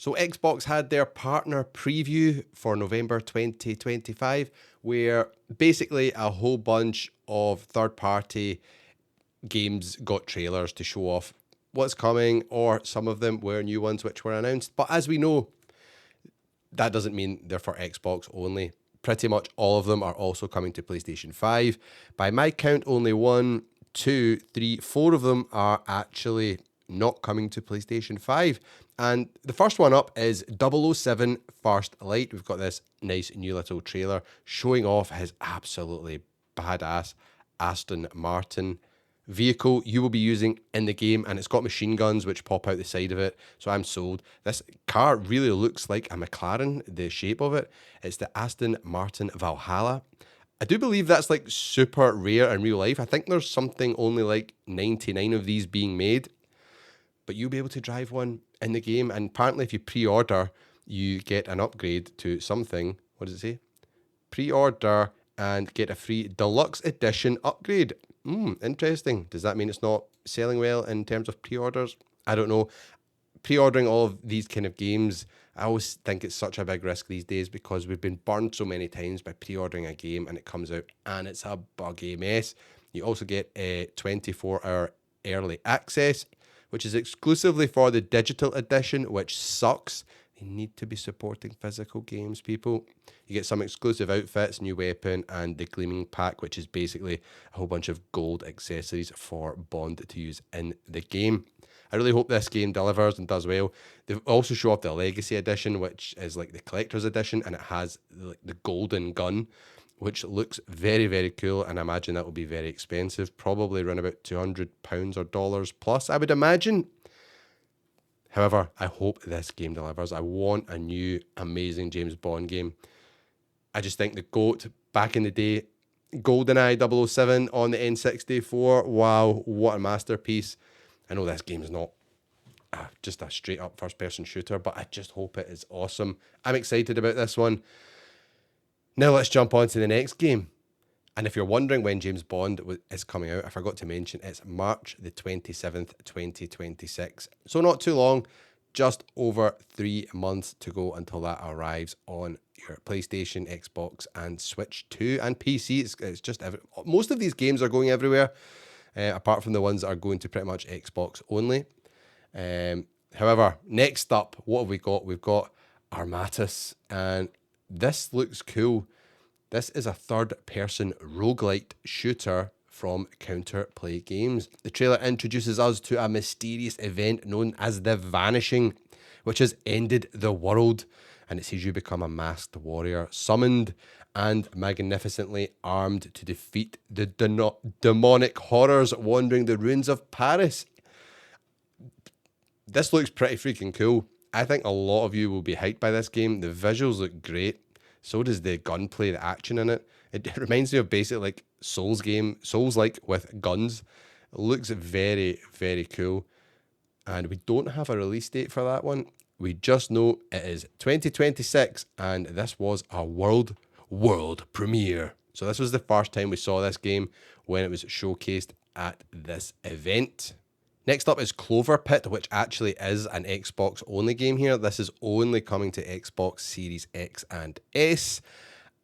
So Xbox had their partner preview for November 2025, where basically a whole bunch of third-party games got trailers to show off what's coming, or some of them were new ones which were announced. But as we know, that doesn't mean they're for Xbox only. Pretty much all of them are also coming to PlayStation 5. By my count, only 1, 2, 3, 4 of them are actually not coming to PlayStation 5. And the first one up is 007 First Light. We've got this nice new little trailer showing off his absolutely badass Aston Martin vehicle you will be using in the game, and it's got machine guns which pop out the side of it, so I'm sold. This car really looks like a McLaren, the shape of it. It's the Aston Martin Valhalla. I do believe that's like super rare in real life. I think there's something only like 99 of these being made, but you'll be able to drive one in the game, and apparently if you pre-order you get an upgrade to something. What does it say? Pre-order and get a free deluxe edition upgrade. Interesting. Does that mean it's not selling well in terms of pre-orders? I don't know. Pre-ordering all of these kind of games, I always think it's such a big risk these days because we've been burned so many times by pre-ordering a game and it comes out and it's a buggy mess. You also get a 24-hour early access, which is exclusively for the digital edition, which sucks. They need to be supporting physical games, people. You get some exclusive outfits, new weapon, and the Gleaming Pack, which is basically a whole bunch of gold accessories for Bond to use in the game. I really hope this game delivers and does well. They also show off the Legacy Edition, which is like the collector's edition, and it has the golden gun, which looks very, very cool, and I imagine that will be very expensive, probably around about £200 or dollars plus, I would imagine. However, I hope this game delivers. I want a new, amazing James Bond game. I just think the GOAT back in the day, GoldenEye 007 on the N64, wow, what a masterpiece. I know this game is not just a straight up first person shooter, but I just hope it is awesome. I'm excited about this one. Now let's jump on to the next game. And if you're wondering when James Bond is coming out, I forgot to mention it's March the 27th, 2026. So not too long, just over 3 months to go until that arrives on your PlayStation, Xbox, and Switch 2 and PC. It's just most of these games are going everywhere, apart from the ones that are going to pretty much Xbox only. However, next up, what have we got? We've got Armatus, and this looks cool. This is a third-person roguelite shooter from Counterplay Games. The trailer introduces us to a mysterious event known as the Vanishing, which has ended the world, and it sees you become a masked warrior, summoned and magnificently armed to defeat the demonic horrors wandering the ruins of Paris. This looks pretty freaking cool. I think a lot of you will be hyped by this game. The visuals look great. So does the gunplay, the action in it. It reminds me of basically like Souls-like with guns. It looks very, very cool. And we don't have a release date for that one. We just know it is 2026, and this was a world premiere. So this was the first time we saw this game when it was showcased at this event. Next up is Clover Pit, which actually is an Xbox only game here. This is only coming to Xbox Series X and S,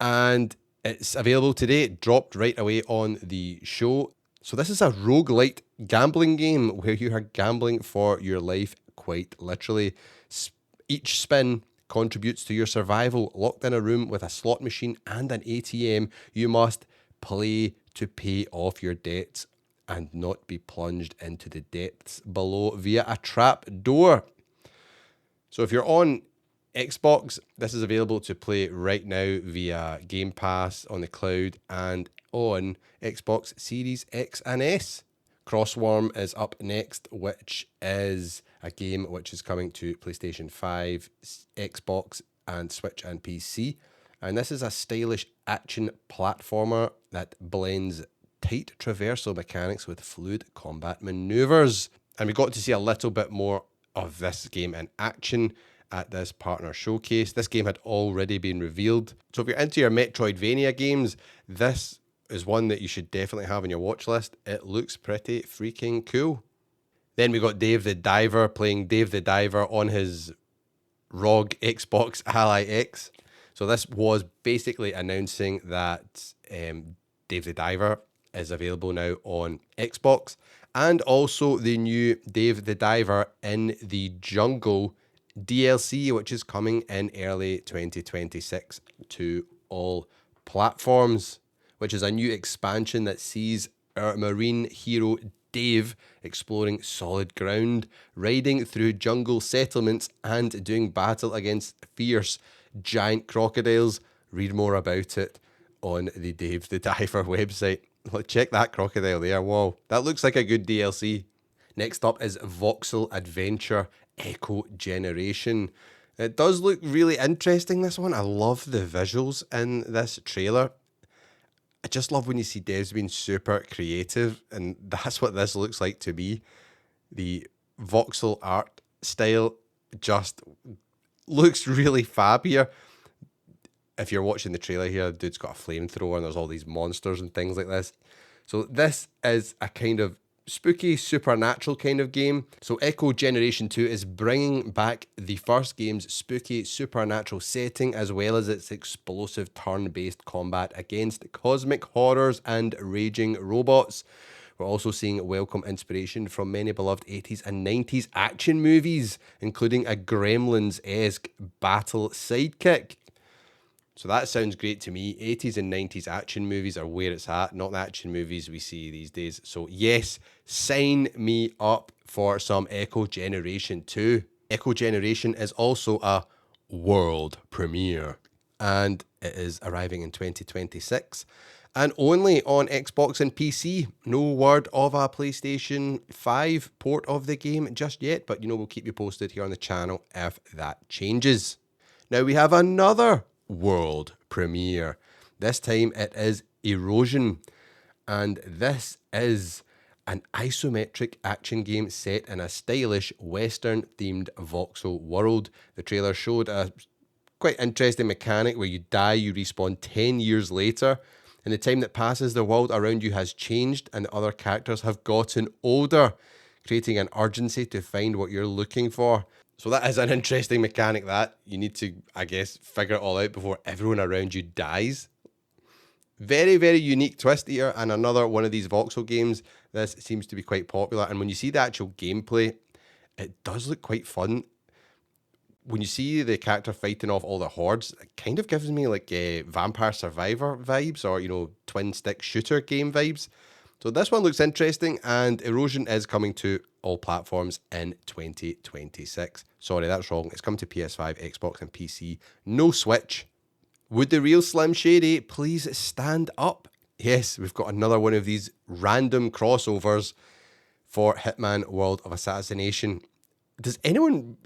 and it's available today. It dropped right away on the show. So this is a roguelite gambling game where you are gambling for your life, quite literally. Each spin contributes to your survival. Locked in a room with a slot machine and an ATM, you must play to pay off your debts and not be plunged into the depths below via a trap door. So if you're on Xbox, this is available to play right now via Game Pass on the cloud and on Xbox Series X and S. Crossworm is up next, which is a game which is coming to PlayStation 5, Xbox, and Switch and PC. And this is a stylish action platformer that blends tight traversal mechanics with fluid combat maneuvers. And we got to see a little bit more of this game in action at this partner showcase. This game had already been revealed. So if you're into your Metroidvania games, this is one that you should definitely have on your watch list. It looks pretty freaking cool. Then we got Dave the Diver playing Dave the Diver on his ROG Xbox Ally X. So this was basically announcing that Dave the Diver is available now on Xbox, and also the new Dave the Diver in the Jungle DLC, which is coming in early 2026 to all platforms, which is a new expansion that sees our marine hero Dave exploring solid ground, riding through jungle settlements, and doing battle against fierce giant crocodiles. Read more about it on the Dave the Diver website. Check that crocodile there. Whoa, that looks like a good DLC. Next up is Voxel Adventure Echo Generation. It does look really interesting, this one. I love the visuals in this trailer. I just love when you see devs being super creative, and that's what this looks like to me. The voxel art style just looks really fab here. If you're watching the trailer here, the dude's got a flamethrower and there's all these monsters and things like this. So this is a kind of spooky, supernatural kind of game. So Echo Generation 2 is bringing back the first game's spooky, supernatural setting, as well as its explosive turn-based combat against cosmic horrors and raging robots. We're also seeing welcome inspiration from many beloved 80s and 90s action movies, including a Gremlins-esque battle sidekick. So that sounds great to me. 80s and 90s action movies are where it's at, not the action movies we see these days. So yes, sign me up for some Echo Generation 2. Echo Generation is also a world premiere, and it is arriving in 2026 and only on Xbox and PC. No word of a PlayStation 5 port of the game just yet, but we'll keep you posted here on the channel if that changes. Now we have another world premiere. This time it is Erosion, and this is an isometric action game set in a stylish Western themed voxel world. The trailer showed a quite interesting mechanic where you die, you respawn 10 years later. In the time that passes, the world around you has changed and the other characters have gotten older, creating an urgency to find what you're looking for. So that is an interesting mechanic that you need to, I guess, figure it all out before everyone around you dies. Very, very unique twist here, and another one of these voxel games. This seems to be quite popular, and when you see the actual gameplay, it does look quite fun. When you see the character fighting off all the hordes, it kind of gives me like Vampire Survivor vibes, or twin stick shooter game vibes. So this one looks interesting, and Erosion is coming to all platforms in 2026. Sorry, that's wrong. It's coming to PS5, Xbox, and PC. No Switch. Would the real Slim Shady please stand up? Yes, we've got another one of these random crossovers for Hitman World of Assassination. Does anyone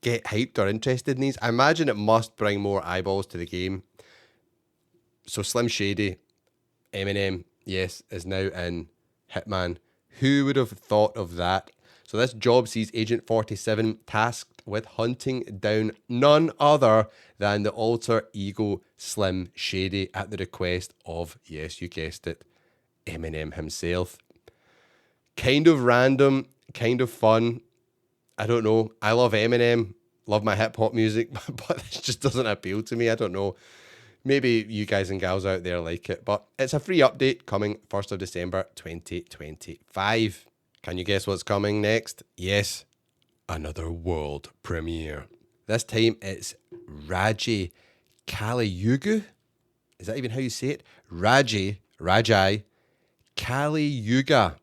get hyped or interested in these? I imagine it must bring more eyeballs to the game. So Slim Shady, Eminem, yes, is now in Hitman. Who would have thought of that? So this job sees Agent 47 tasked with hunting down none other than the alter ego Slim Shady at the request of, yes, you guessed it, Eminem himself. Kind of random, kind of fun. I don't know. I love Eminem, love my hip hop music, but this just doesn't appeal to me. I don't know. Maybe you guys and gals out there like it, but it's a free update coming 1st of December 2025. Can you guess what's coming next? Yes, another world premiere. This time it's Rajai Kaliyugu. Is that even how you say it? Rajai Kaliyuga.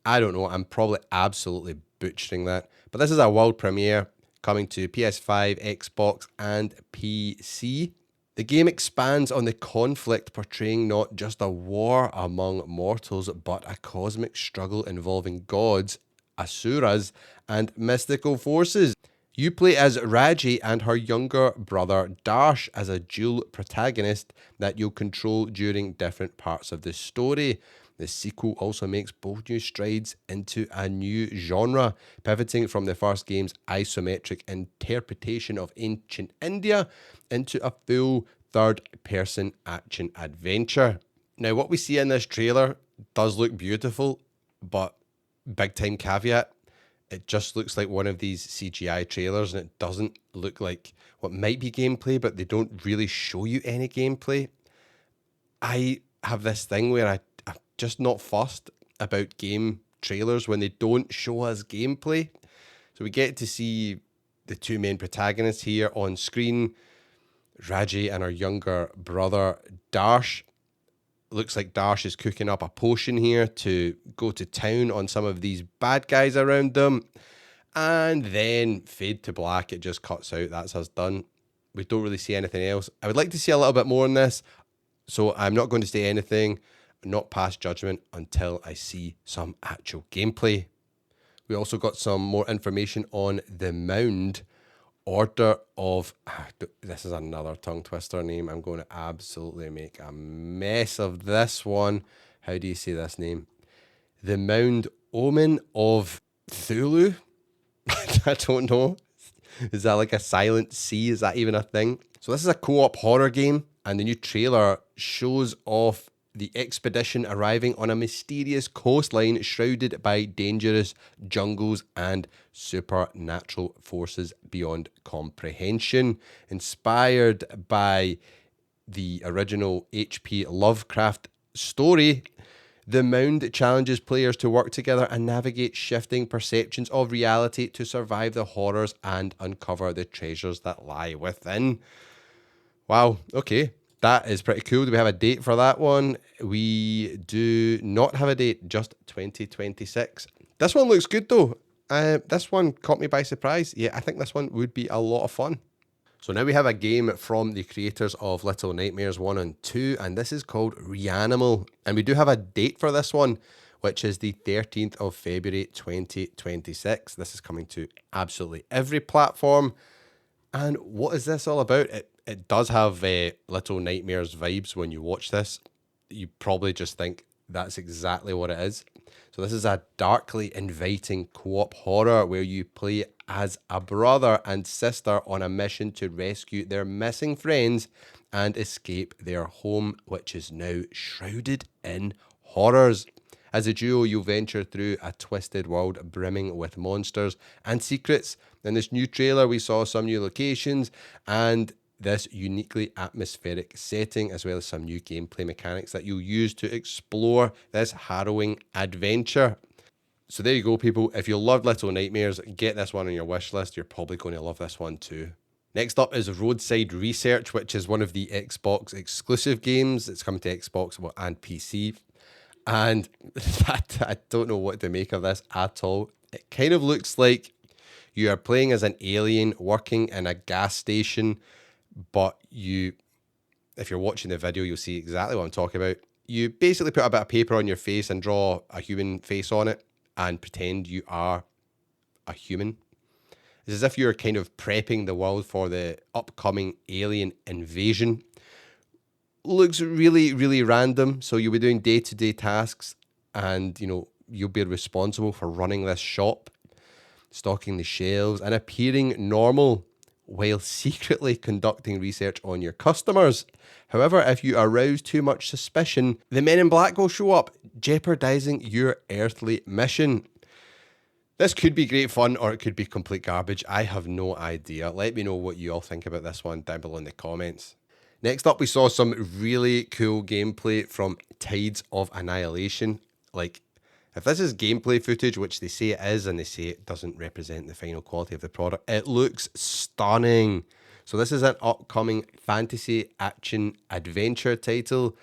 I don't know. I'm probably absolutely butchering that. But this is a world premiere coming to PS5, Xbox, and PC. The game expands on the conflict, portraying not just a war among mortals, but a cosmic struggle involving gods, asuras, and mystical forces. You play as Rajai and her younger brother Darsh as a dual protagonist that you'll control during different parts of the story. The sequel also makes bold new strides into a new genre, pivoting from the first game's isometric interpretation of ancient India into a full third-person action adventure. Now, what we see in this trailer does look beautiful, but big-time caveat, It just looks like one of these CGI trailers, and it doesn't look like what might be gameplay, but they don't really show you any gameplay. I have this thing where I'm just not fussed about game trailers when they don't show us gameplay. So we get to see the two main protagonists here on screen, Raji and her younger brother, Darsh. Looks like Darsh is cooking up a potion here to go to town on some of these bad guys around them. And then fade to black, it just cuts out. That's us done. We don't really see anything else. I would like to see a little bit more on this, so I'm not going to say anything, not pass judgment until I see some actual gameplay. We also got some more information on the Mound. Order of... This is another tongue twister name. I'm going to absolutely make a mess of this one. How do you say this name? The Mound Omen of Thulu? I don't know. Is that like a silent C? Is that even a thing? So this is a co-op horror game, and the new trailer shows off the expedition arriving on a mysterious coastline shrouded by dangerous jungles and supernatural forces beyond comprehension. Inspired by the original H.P. Lovecraft story, the Mound challenges players to work together and navigate shifting perceptions of reality to survive the horrors and uncover the treasures that lie within. Wow, okay. That is pretty cool. Do we have a date for that one? We do not have a date, just 2026. This one looks good though. This one caught me by surprise. Yeah, I think this one would be a lot of fun. So now we have a game from the creators of Little Nightmares 1 and 2, and this is called Reanimal. And we do have a date for this one, which is the 13th of February 2026. This is coming to absolutely every platform. And what is this all about? It does have Little Nightmares vibes when you watch this. You probably just think that's exactly what it is. So this is a darkly inviting co-op horror where you play as a brother and sister on a mission to rescue their missing friends and escape their home, which is now shrouded in horrors. As a duo, you'll venture through a twisted world brimming with monsters and secrets. In this new trailer, we saw some new locations and this uniquely atmospheric setting, as well as some new gameplay mechanics that you'll use to explore this harrowing adventure. So there you go, people. If you loved Little Nightmares, get this one on your wish list. You're probably going to love this one too. Next up is Roadside Research, which is one of the Xbox exclusive games. It's coming to Xbox and PC. And I don't know what to make of this at all. It kind of looks like you are playing as an alien working in a gas station, but if you're watching the video, you'll see exactly what I'm talking about. You basically put a bit of paper on your face and draw a human face on it and pretend you are a human. It's as if you're kind of prepping the world for the upcoming alien invasion. Looks really, really random. So you'll be doing day-to-day tasks and, you'll be responsible for running this shop, stocking the shelves and appearing normal while secretly conducting research on your customers. However, if you arouse too much suspicion, the men in black will show up, jeopardizing your earthly mission. This could be great fun or it could be complete garbage. I have no idea. Let me know what you all think about this one down below in the comments. Next up, we saw some really cool gameplay from Tides of Annihilation. Like, if this is gameplay footage, which they say it is, and they say it doesn't represent the final quality of the product, it looks stunning. So this is an upcoming fantasy action adventure title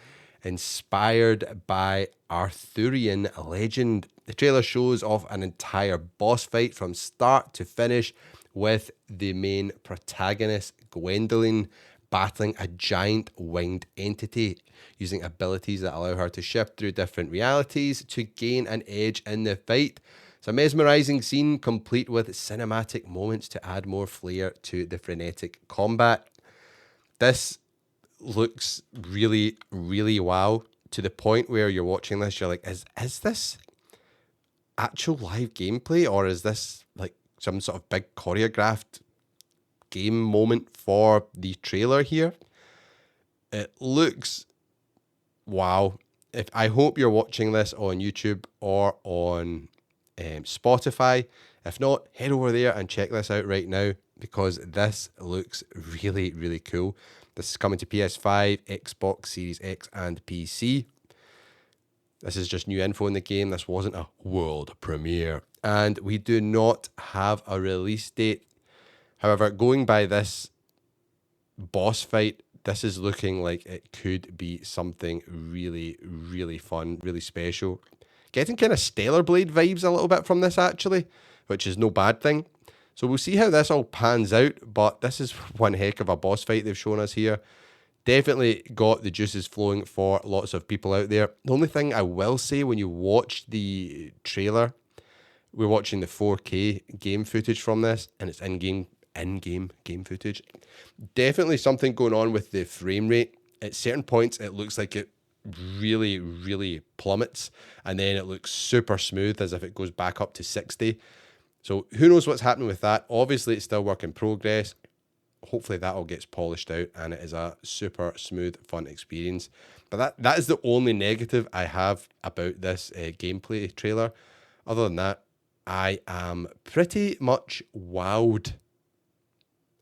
inspired by Arthurian legend. The trailer shows off an entire boss fight from start to finish with the main protagonist, Gwendolyn, battling a giant winged entity, using abilities that allow her to shift through different realities to gain an edge in the fight. It's a mesmerizing scene complete with cinematic moments to add more flair to the frenetic combat. This looks really, really wow, to the point where you're watching this, you're like, is this actual live gameplay, or is this like some sort of big choreographed game moment for the trailer here? It looks wow. I hope you're watching this on YouTube or on Spotify. If not, head over there and check this out right now because this looks really, really cool. This is coming to PS5, Xbox Series X, and PC. This is just new info in the game. This wasn't a world premiere. And we do not have a release date. However, going by this boss fight, this is looking like it could be something really, really fun, really special. Getting kind of Stellar Blade vibes a little bit from this actually, which is no bad thing. So we'll see how this all pans out, but this is one heck of a boss fight they've shown us here. Definitely got the juices flowing for lots of people out there. The only thing I will say when you watch the trailer, we're watching the 4K game footage from this, and it's in-game game footage. Definitely something going on with the frame rate. At certain points, it looks like it really, really plummets, and then it looks super smooth as if it goes back up to 60. So who knows what's happening with that? Obviously, it's still work in progress. Hopefully that all gets polished out and it is a super smooth, fun experience. But that is the only negative I have about this gameplay trailer. Other than that, I am pretty much wowed.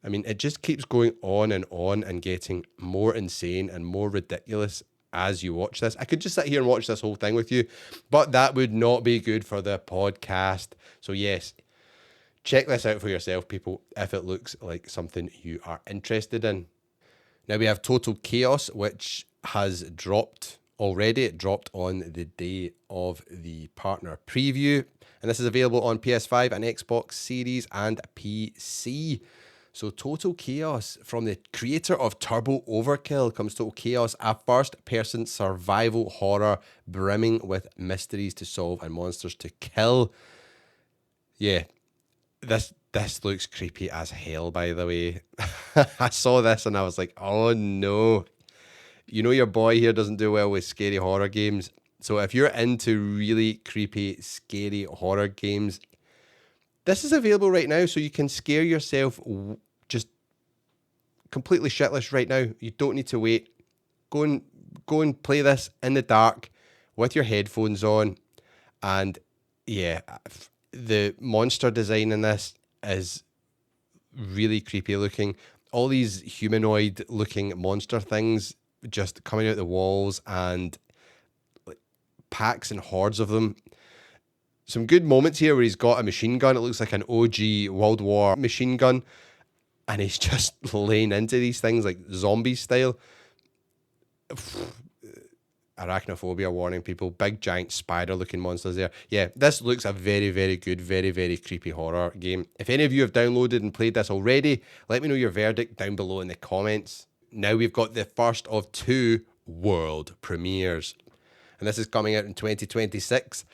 I mean, it just keeps going on and getting more insane and more ridiculous as you watch this. I could just sit here and watch this whole thing with you, but that would not be good for the podcast. So yes, check this out for yourself, people, if it looks like something you are interested in. Now we have Total Chaos, which has dropped already. It dropped on the day of the partner preview. And this is available on PS5 and Xbox Series and PC. So Total Chaos, from the creator of Turbo Overkill, comes Total Chaos, a first-person survival horror brimming with mysteries to solve and monsters to kill. Yeah. This looks creepy as hell, by the way. I saw this and I was like, oh no. You know your boy here doesn't do well with scary horror games. So if you're into really creepy, scary horror games, this is available right now, so you can scare yourself just completely shitless right now. You don't need to wait. Go and play this in the dark with your headphones on. And yeah, the monster design in this is really creepy looking. All these humanoid looking monster things just coming out the walls and like packs and hordes of them. Some good moments here where he's got a machine gun. It looks like an OG World War machine gun. And he's just laying into these things like zombie style. Arachnophobia warning, people. Big giant spider looking monsters there. Yeah, this looks a very, very good, very, very creepy horror game. If any of you have downloaded and played this already, let me know your verdict down below in the comments. Now we've got the first of 2 world premieres. And this is coming out in 2026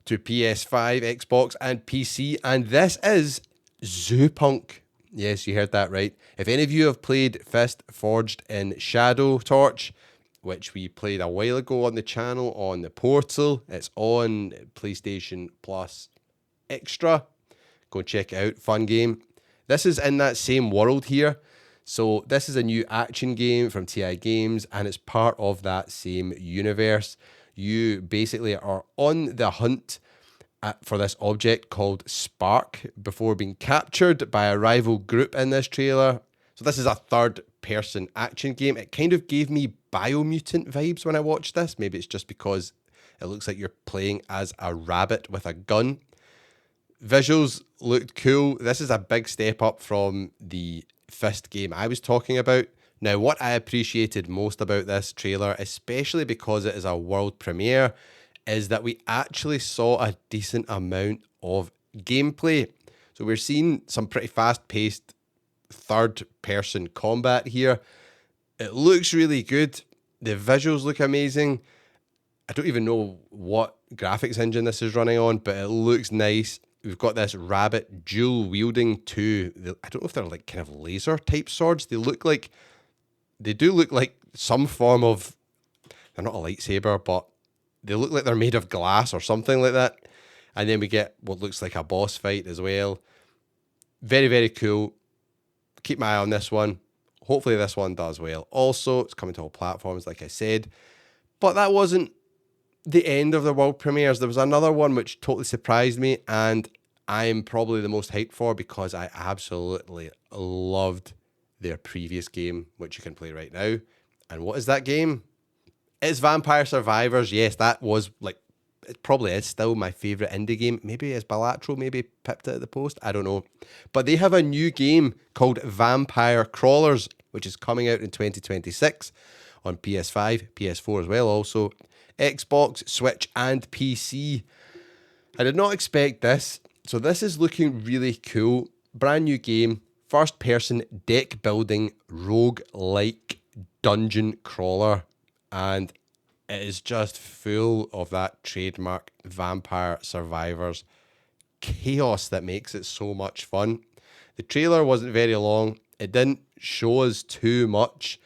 to PS5, Xbox, and PC. And this is Zoopunk. Yes, you heard that right. If any of you have played Fist Forged in Shadow Torch, which we played a while ago on the channel on the portal, it's on PlayStation Plus Extra. Go check it out. Fun game. This is in that same world here. So this is a new action game from TI Games, and it's part of that same universe. You basically are on the hunt for this object called Spark before being captured by a rival group in this trailer. So this is a third-person action game. It kind of gave me Biomutant vibes when I watched this. Maybe it's just because it looks like you're playing as a rabbit with a gun. Visuals looked cool. This is a big step up from the Fist game I was talking about. Now, what I appreciated most about this trailer, especially because it is a world premiere, is that we actually saw a decent amount of gameplay. So we're seeing some pretty fast-paced third-person combat here. It looks really good. The visuals look amazing. I don't even know what graphics engine this is running on, but it looks nice. We've got this rabbit dual-wielding 2. I don't know if they're like kind of laser-type swords. They do look like some form of... They're not a lightsaber, but they look like they're made of glass or something like that. And then we get what looks like a boss fight as well. Very, very cool. Keep my eye on this one. Hopefully this one does well. Also, it's coming to all platforms, like I said. But that wasn't the end of the world premieres. There was another one which totally surprised me, and I'm probably the most hyped for because I absolutely loved their previous game, which you can play right now. And what is that game? It's Vampire Survivors. Yes, that was like, it probably is still my favourite indie game. Maybe it's Balatro, maybe pipped it at the post. I don't know. But they have a new game called Vampire Crawlers, which is coming out in 2026 on PS5, PS4 as well, also Xbox, Switch, and PC. I did not expect this. So this is looking really cool. Brand new game, first person deck building rogue like dungeon crawler. And it is just full of that trademark Vampire Survivors chaos that makes it so much fun. The trailer wasn't very long. It didn't show us too much.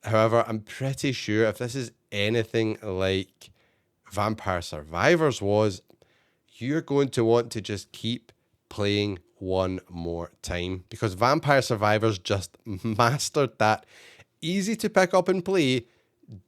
However, I'm pretty sure if this is anything like Vampire Survivors was, you're going to want to just keep playing one more time because Vampire Survivors just mastered that easy to pick up and play,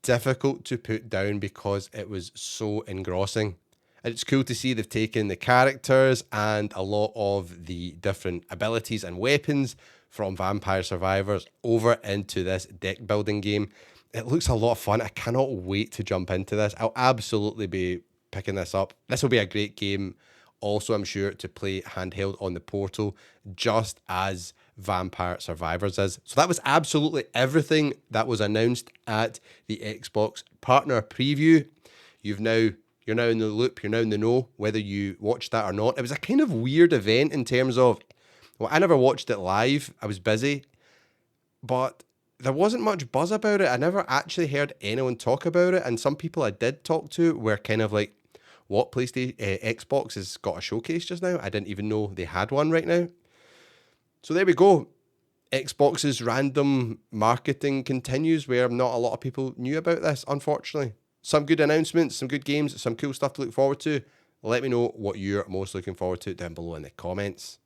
difficult to put down because it was so engrossing. And it's cool to see they've taken the characters and a lot of the different abilities and weapons from Vampire Survivors over into this deck building game. It looks a lot of fun. I cannot wait to jump into this. I'll absolutely be picking this up. This will be a great game. Also, I'm sure to play handheld on the Portal, just as Vampire Survivors is. So that was absolutely everything that was announced at the Xbox Partner Preview. You're now in the loop. You're now in the know whether you watched that or not. It was a kind of weird event in terms of, well, I never watched it live. I was busy, but there wasn't much buzz about it. I never actually heard anyone talk about it. And some people I did talk to were kind of like, what PlayStation, Xbox has got a showcase just now? I didn't even know they had one right now. So there we go. Xbox's random marketing continues where not a lot of people knew about this, unfortunately. Some good announcements, some good games, some cool stuff to look forward to. Let me know what you're most looking forward to down below in the comments.